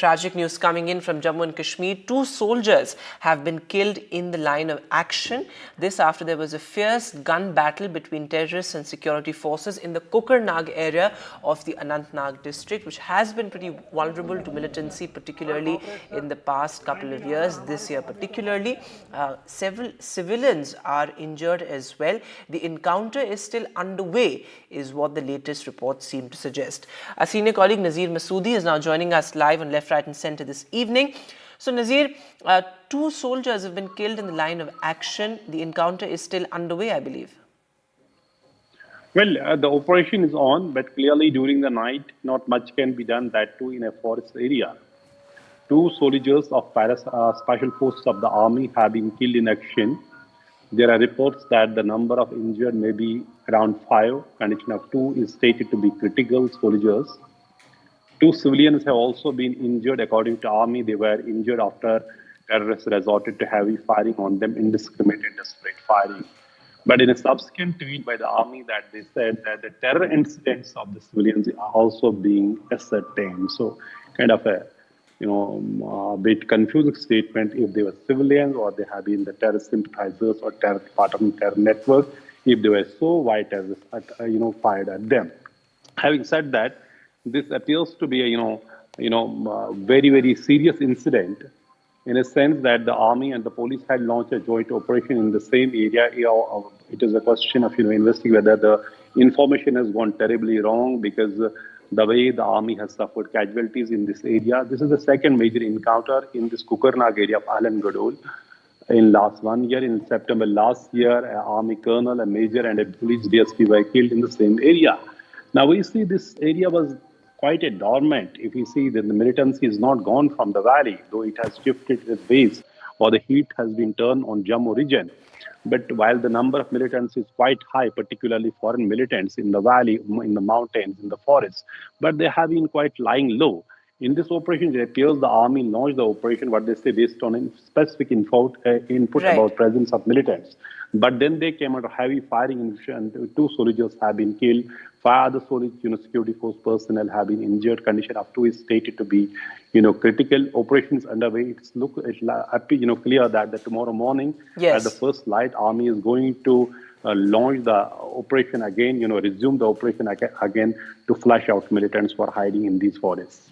Tragic news coming in from Jammu and Kashmir. 2 soldiers have been killed in the line of action. This after there was a fierce gun battle between terrorists and security forces in the Kokernag area of the Anantnag district, which has been pretty vulnerable to militancy, particularly in the past couple of years. This year particularly, several civilians are injured as well. The encounter is still underway, is what the latest reports seem to suggest. Our senior colleague Nazir Masoodi is now joining us live on Left, Right and Centre this evening. So Nazir, 2 soldiers have been killed in the line of action. The encounter is still underway, I believe. Well, the operation is on, but clearly during the night, not much can be done, that too in a forest area. 2 soldiers of special forces of the army have been killed in action. There are reports that the number of injured may be around 5. Condition of 2 is stated to be critical soldiers. 2 civilians have also been injured. According to army, they were injured after terrorists resorted to heavy firing on them, indiscriminate and desperate firing. But in a subsequent tweet by the army, that they said that the terror incidents of the civilians are also being ascertained. So kind of a bit confusing statement if they were civilians or they have been the terror sympathizers or part of the terror network. If they were so, why terrorists fired at them? Having said that, this appears to be a very, very serious incident, in a sense that the army and the police had launched a joint operation in the same area. It is a question of investigating whether the information has gone terribly wrong, because the way the army has suffered casualties in this area. This is the second major encounter in this Kokernag area of Ahlan Gadole in last 1 year. In September last year, an army colonel, a major and a police DSP were killed in the same area. Now we see this area was quite a dormant. If you see that the militancy is not gone from the valley, though it has shifted its base, or the heat has been turned on Jammu region. But while the number of militants is quite high, particularly foreign militants in the valley, in the mountains, in the forests, but they have been quite lying low. In this operation, it appears the army launched the operation, what they say, based on specific input about presence of militants. But then they came under heavy firing, and 2 soldiers have been killed. 5 other soldiers, security force personnel have been injured. Condition of 2 is stated to be, critical. Operations underway. It's clear that tomorrow morning, at the first light, army is going to launch the operation again. Resume the operation again to flush out militants who are hiding in these forests.